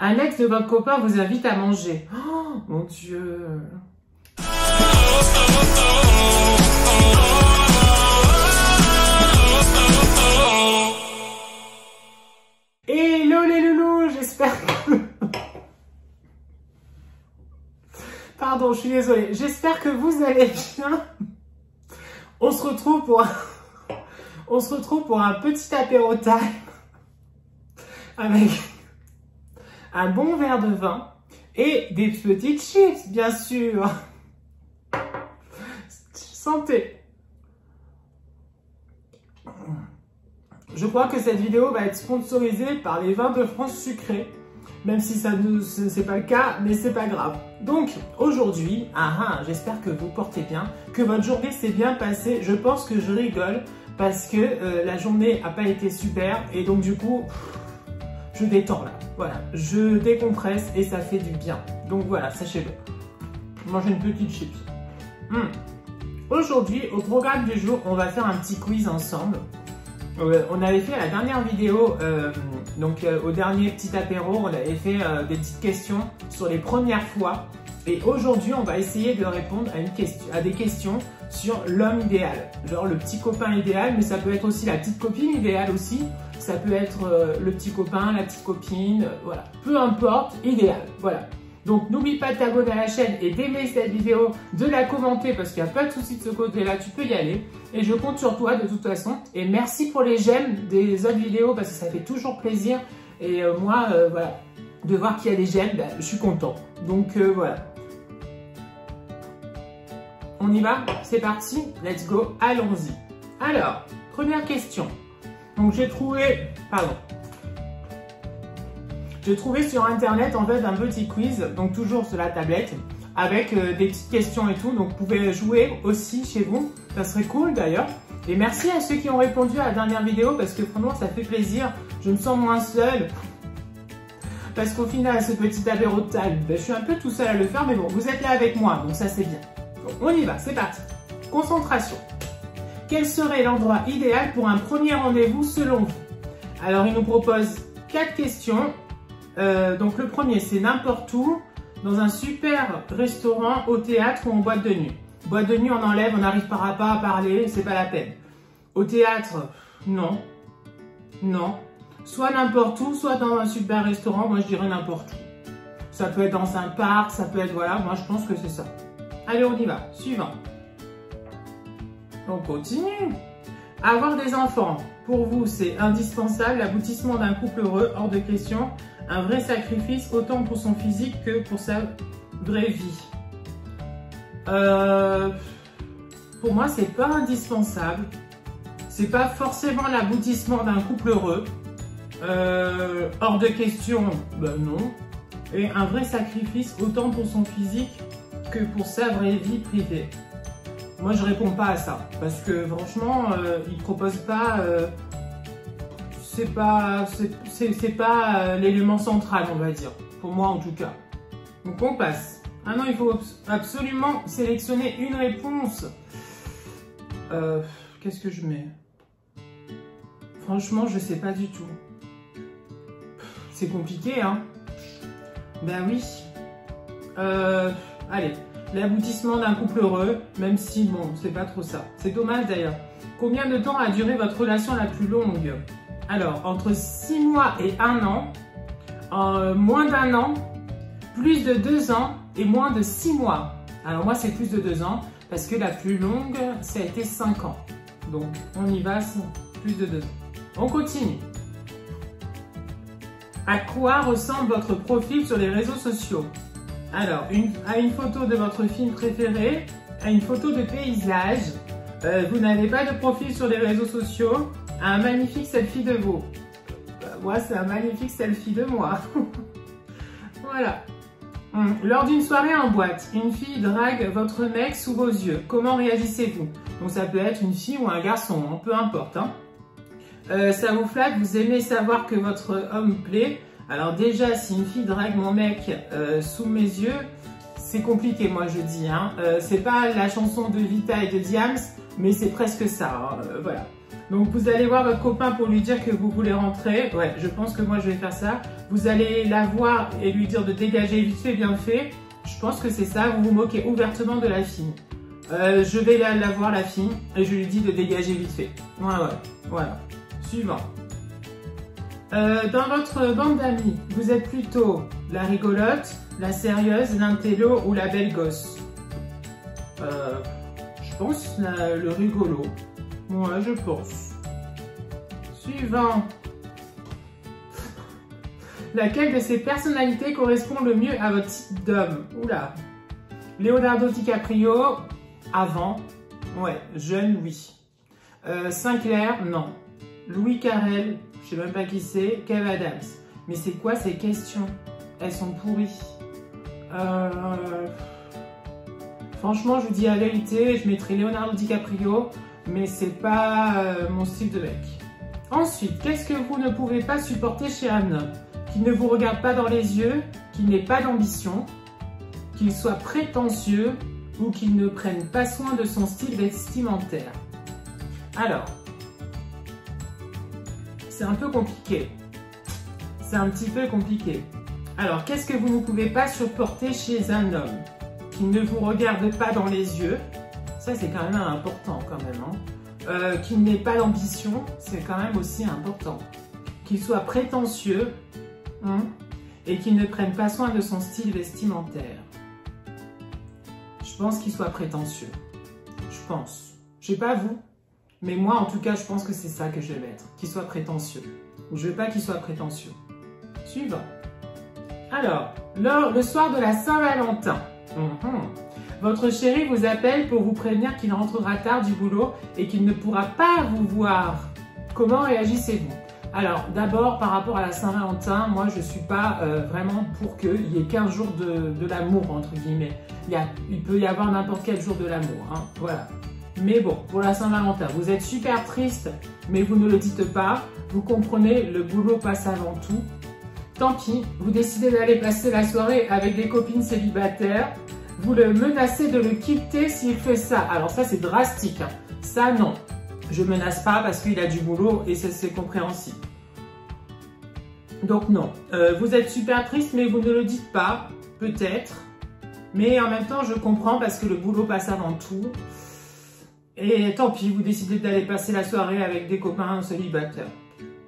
Un ex de votre copain vous invite à manger. Oh, mon Dieu. Hello les loulous, j'espère que... Pardon, je suis désolée. J'espère que vous allez bien. On se retrouve pour un petit apéro time avec un bon verre de vin et des petites chips, bien sûr. Santé. Je crois que cette vidéo va être sponsorisée par les vins de France sucrés, même si ça ne c'est pas le cas, mais c'est pas grave. Donc aujourd'hui, j'espère que vous portez bien, que votre journée s'est bien passée. Je pense que je rigole parce que la journée n'a pas été super et donc du coup, je détends là. Voilà, je décompresse et ça fait du bien. Donc voilà, sachez-le. Mangez une petite chips. Aujourd'hui, au programme du jour, on va faire un petit quiz ensemble. On avait fait la dernière vidéo, au dernier petit apéro, on avait fait des petites questions sur les premières fois. Et aujourd'hui, on va essayer de répondre à des questions sur l'homme idéal. Genre le petit copain idéal, mais ça peut être aussi la petite copine idéale aussi. Ça peut être le petit copain, la petite copine, voilà. Peu importe, idéal, voilà. Donc n'oublie pas de t'abonner à la chaîne et d'aimer cette vidéo, de la commenter parce qu'il n'y a pas de souci de ce côté-là, tu peux y aller. Et je compte sur toi de toute façon. Et merci pour les j'aime des autres vidéos parce que ça fait toujours plaisir. Et moi, voilà, de voir qu'il y a des j'aime, je suis content. Donc voilà. On y va? C'est parti, let's go, allons-y. Alors, première question. Donc j'ai trouvé sur internet en fait un petit quiz, donc toujours sur la tablette, avec des petites questions et tout, donc vous pouvez jouer aussi chez vous, ça serait cool d'ailleurs. Et merci à ceux qui ont répondu à la dernière vidéo parce que vraiment ça fait plaisir, je me sens moins seule. Parce qu'au final, ce petit apéro de time, je suis un peu tout seul à le faire, mais bon, vous êtes là avec moi, donc ça c'est bien. Donc on y va, c'est parti. Concentration. Quel serait l'endroit idéal pour un premier rendez-vous selon vous? Alors il nous propose 4 questions. Donc le premier c'est n'importe où, dans un super restaurant, au théâtre ou en boîte de nuit. Boîte de nuit on enlève, on n'arrive pas à parler, c'est pas la peine. Au théâtre, non. Non. Soit n'importe où, soit dans un super restaurant, moi je dirais n'importe où. Ça peut être dans un parc, ça peut être, voilà, moi je pense que c'est ça. Allez on y va, suivant. On continue. Avoir des enfants, pour vous c'est indispensable, l'aboutissement d'un couple heureux, hors de question. Un vrai sacrifice, autant pour son physique que pour sa vraie vie. Pour moi, c'est pas indispensable. C'est pas forcément l'aboutissement d'un couple heureux. Hors de question, ben non. Et un vrai sacrifice, autant pour son physique que pour sa vraie vie privée. Moi, je réponds pas à ça. Parce que franchement, il propose pas... c'est pas l'élément central, on va dire. Pour moi, en tout cas. Donc, on passe. Ah non, il faut absolument sélectionner une réponse. Qu'est-ce que je mets? Franchement, je sais pas du tout. C'est compliqué, hein? Ben oui. Allez. L'aboutissement d'un couple heureux, même si, bon, c'est pas trop ça. C'est dommage, d'ailleurs. Combien de temps a duré votre relation la plus longue? Alors, entre 6 mois et 1 an, moins d'1 an, plus de 2 ans et moins de 6 mois. Alors moi, c'est plus de 2 ans parce que la plus longue, ça a été 5 ans. Donc, on y va, c'est plus de 2 ans. On continue. À quoi ressemble votre profil sur les réseaux sociaux? Alors, à une photo de votre film préféré, à une photo de paysage. Vous n'avez pas de profil sur les réseaux sociaux. Un magnifique selfie de vous. Moi, c'est un magnifique selfie de moi. Voilà. Lors d'une soirée en boîte, une fille drague votre mec sous vos yeux. Comment réagissez-vous? Donc, ça peut être une fille ou un garçon, hein, peu importe. Hein. Ça vous flatte, vous aimez savoir que votre homme plaît. Alors déjà, si une fille drague mon mec sous mes yeux, c'est compliqué, moi je dis. Hein. C'est pas la chanson de Vita et de Diams, mais c'est presque ça. Hein. Voilà. Donc vous allez voir votre copain pour lui dire que vous voulez rentrer. Ouais, je pense que moi je vais faire ça. Vous allez la voir et lui dire de dégager vite fait, bien fait. Je pense que c'est ça, vous vous moquez ouvertement de la fille. Je vais la voir la fille et je lui dis de dégager vite fait. Voilà. Suivant. Dans votre bande d'amis, vous êtes plutôt la rigolote, la sérieuse, l'intello ou la belle gosse? Je pense le rigolo. Ouais, je pense. Suivant. Laquelle de ces personnalités correspond le mieux à votre type d'homme? Oula. Leonardo DiCaprio, avant. Ouais, jeune, oui. Sinclair, non. Louis Carrel, je sais même pas qui c'est. Kev Adams. Mais c'est quoi ces questions? Elles sont pourries. Franchement, je vous dis la vérité, je mettrai Leonardo DiCaprio, mais c'est pas mon style de mec. Ensuite, qu'est-ce que vous ne pouvez pas supporter chez un homme? Qu'il ne vous regarde pas dans les yeux, qu'il n'ait pas d'ambition, qu'il soit prétentieux ou qu'il ne prenne pas soin de son style vestimentaire. Alors, c'est un peu compliqué. C'est un petit peu compliqué. Alors, qu'est-ce que vous ne pouvez pas supporter chez un homme? Qu'il ne vous regarde pas dans les yeux. Ça, c'est quand même important, quand même. Hein. Qu'il n'ait pas d'ambition, c'est quand même aussi important. Qu'il soit prétentieux et qu'il ne prenne pas soin de son style vestimentaire. Je pense qu'il soit prétentieux. Je pense. Je sais pas vous, mais moi, en tout cas, je pense que c'est ça que je vais mettre. Qu'il soit prétentieux. Je veux pas qu'il soit prétentieux. Suivant. Alors, le soir de la Saint-Valentin. Votre chéri vous appelle pour vous prévenir qu'il rentrera tard du boulot et qu'il ne pourra pas vous voir. Comment réagissez-vous? Alors, d'abord, par rapport à la Saint-Valentin, moi, je ne suis pas vraiment pour qu'il y ait 15 jours de l'amour, entre guillemets. Il peut y avoir n'importe quel jour de l'amour, hein, voilà. Mais bon, pour la Saint-Valentin, vous êtes super triste, mais vous ne le dites pas. Vous comprenez, le boulot passe avant tout. Tant pis, vous décidez d'aller passer la soirée avec des copines célibataires. Vous le menacez de le quitter s'il fait ça. Alors ça, c'est drastique. Hein. Ça, non. Je menace pas parce qu'il a du boulot et c'est compréhensible. Donc non. Vous êtes super triste, mais vous ne le dites pas. Peut-être. Mais en même temps, je comprends parce que le boulot passe avant tout. Et tant pis, vous décidez d'aller passer la soirée avec des copains célibataires.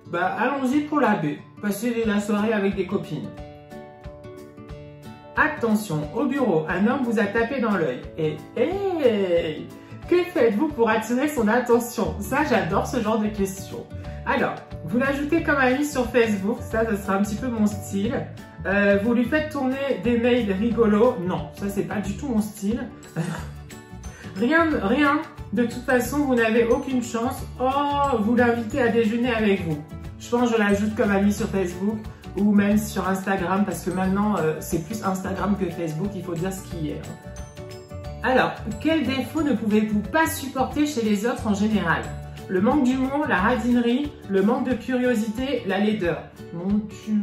Bah, allons-y pour la B. Passez la soirée avec des copines. Attention, au bureau, un homme vous a tapé dans l'œil. Et hey, que faites-vous pour attirer son attention? Ça, j'adore ce genre de questions. Alors, vous l'ajoutez comme ami sur Facebook. Ça, ce sera un petit peu mon style. Vous lui faites tourner des mails rigolos. Non, ça, c'est pas du tout mon style. Rien. De toute façon, vous n'avez aucune chance. Oh, vous l'invitez à déjeuner avec vous. Je pense que je l'ajoute comme ami sur Facebook ou même sur Instagram parce que maintenant, c'est plus Instagram que Facebook, il faut dire ce qui est. Alors, quel défaut ne pouvez-vous pas supporter chez les autres en général? Le manque d'humour, la radinerie, le manque de curiosité, la laideur. Mon Dieu.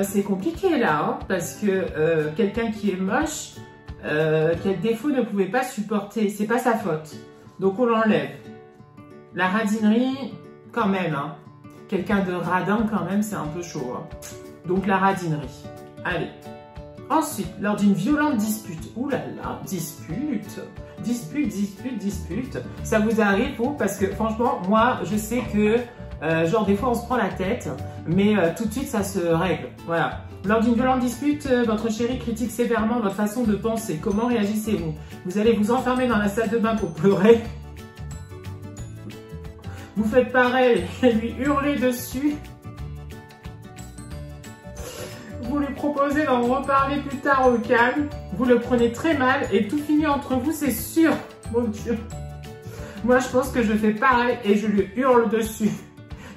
C'est compliqué là, hein, parce que quelqu'un qui est moche, quel défaut ne pouvez pas supporter? C'est pas sa faute. Donc on l'enlève. La radinerie, quand même. Hein. Quelqu'un de radin, quand même, c'est un peu chaud. Hein. Donc la radinerie. Allez. Ensuite, lors d'une violente dispute. Ouh là là, dispute. Ça vous arrive, vous? Parce que franchement, moi, je sais que, genre, des fois, on se prend la tête, mais tout de suite, ça se règle. Voilà. Lors d'une violente dispute, votre chéri critique sévèrement votre façon de penser. Comment réagissez-vous? Vous allez vous enfermer dans la salle de bain pour pleurer. Vous faites pareil et lui hurler dessus. Vous lui proposez d'en reparler plus tard au calme. Vous le prenez très mal et tout finit entre vous, c'est sûr. Mon Dieu. Moi, je pense que je fais pareil et je lui hurle dessus.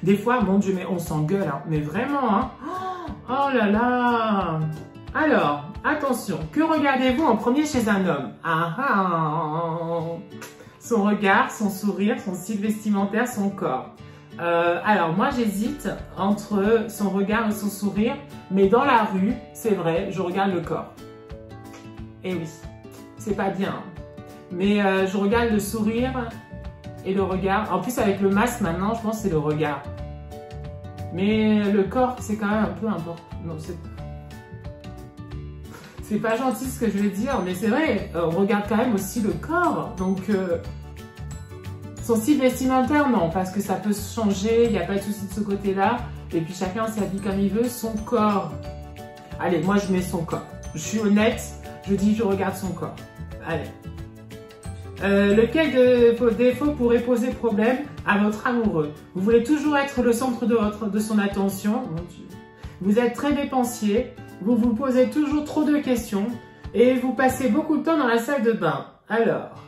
Des fois, mon Dieu, mais on s'engueule. Hein. Mais vraiment, hein. Oh là là. Alors, attention. Que regardez-vous en premier chez un homme? Son regard, son sourire, son style vestimentaire, son corps. Alors, moi, j'hésite entre son regard et son sourire. Mais dans la rue, c'est vrai, je regarde le corps. Et oui, c'est pas bien. Mais je regarde le sourire et le regard. En plus, avec le masque, maintenant, je pense que c'est le regard. Mais le corps, c'est quand même un peu important. Non, c'est pas gentil ce que je vais dire, mais c'est vrai, on regarde quand même aussi le corps. Donc, son style vestimentaire, non, parce que ça peut se changer, il n'y a pas de souci de ce côté-là. Et puis chacun s'habille comme il veut, son corps. Allez, moi je mets son corps. Je suis honnête, je dis je regarde son corps. Allez. Lequel de vos défauts pourrait poser problème à votre amoureux? Vous voulez toujours être le centre de son attention. Mon Dieu. Vous êtes très dépensier. Vous vous posez toujours trop de questions. Et vous passez beaucoup de temps dans la salle de bain. Alors.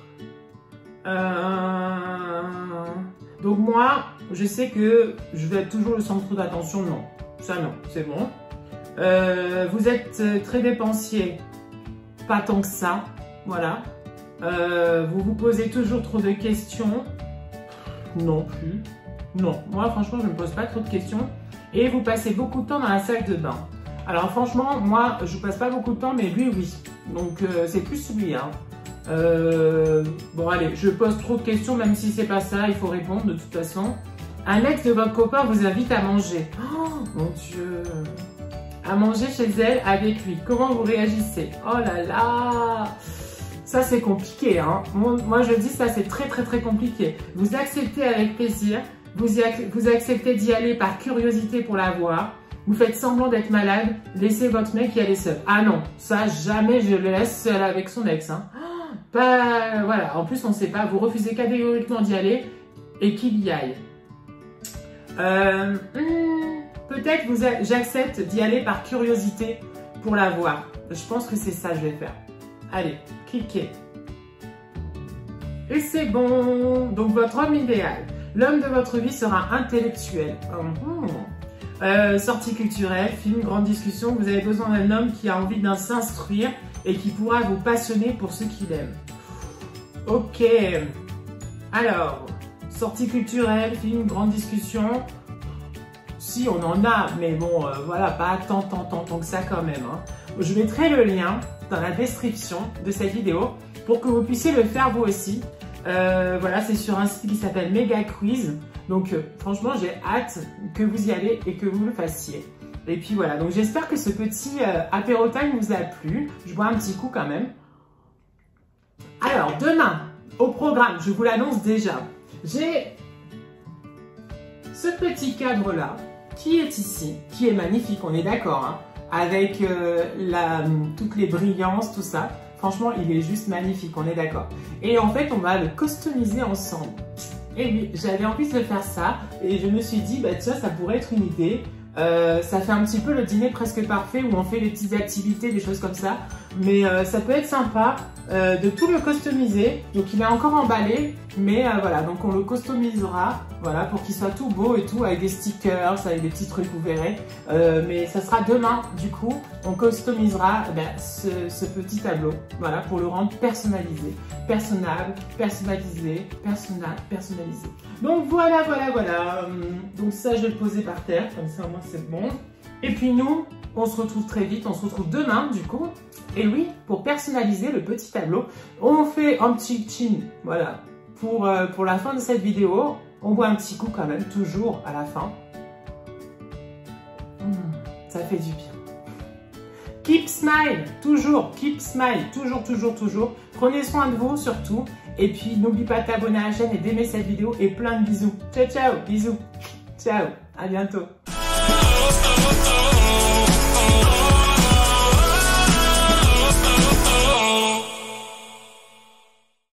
Donc moi, je sais que je vais être toujours le centre d'attention. Non. Ça non, c'est bon. Vous êtes très dépensier. Pas tant que ça. Voilà. Vous vous posez toujours trop de questions. Non plus. Non, moi franchement je ne me pose pas trop de questions. Et vous passez beaucoup de temps dans la salle de bain. Alors franchement, moi je passe pas beaucoup de temps, mais lui oui. Donc c'est plus lui. Hein. Bon allez, je pose trop de questions, même si c'est pas ça, il faut répondre de toute façon. Un ex de votre copain vous invite à manger. Oh mon Dieu. À manger chez elle avec lui. Comment vous réagissez? Oh là là. Ça, c'est compliqué, hein. Moi, je dis ça, c'est très, très, très compliqué. Vous acceptez avec plaisir. Vous acceptez d'y aller par curiosité pour la voir. Vous faites semblant d'être malade. Laissez votre mec y aller seul. Ah non, ça, jamais je le laisse seul avec son ex, hein. Pas, voilà. En plus, on ne sait pas. Vous refusez catégoriquement d'y aller et qu'il y aille. Peut-être j'accepte d'y aller par curiosité pour la voir. Je pense que c'est ça que je vais faire. Allez, cliquez. Et c'est bon. Donc, votre homme idéal. L'homme de votre vie sera intellectuel. Sortie culturelle, film, grande discussion. Vous avez besoin d'un homme qui a envie de s'instruire et qui pourra vous passionner pour ce qu'il aime. Ok. Alors, sortie culturelle, film, grande discussion. Si, on en a, mais bon, voilà, pas tant que ça quand même. Hein. Je mettrai le lien dans la description de cette vidéo pour que vous puissiez le faire vous aussi. Voilà, c'est sur un site qui s'appelle Mega Quiz. Donc, franchement, j'ai hâte que vous y allez et que vous le fassiez. Et puis voilà, donc j'espère que ce petit apéro time vous a plu. Je bois un petit coup quand même. Alors, demain, au programme, je vous l'annonce déjà, j'ai ce petit cadre-là qui est ici, qui est magnifique, on est d'accord, hein, avec toutes les brillances, tout ça. Franchement, il est juste magnifique, on est d'accord. Et en fait, on va le customiser ensemble. Et oui, j'avais envie de faire ça et je me suis dit, bah tiens, ça pourrait être une idée. Ça fait un petit peu le dîner presque parfait où on fait des petites activités, des choses comme ça. Mais ça peut être sympa de tout le customiser. Donc il est encore emballé, mais voilà, donc on le customisera, voilà, pour qu'il soit tout beau et tout, avec des stickers, avec des petits trucs, vous verrez. Mais ça sera demain, du coup, on customisera ce petit tableau, voilà, pour le rendre personnalisé. Personnalisé. Donc voilà. Donc ça, je vais le poser par terre, comme ça au moins c'est bon. Et puis nous, on se retrouve très vite, on se retrouve demain du coup. Et oui, pour personnaliser le petit tableau, on fait un petit chin, voilà. Pour la fin de cette vidéo, on boit un petit coup quand même, toujours à la fin. Ça fait du bien. Keep smile, toujours, keep smile, toujours. Prenez soin de vous surtout. Et puis, n'oublie pas de t'abonner à la chaîne et d'aimer cette vidéo. Et plein de bisous. Ciao, bisous. Ciao, à bientôt.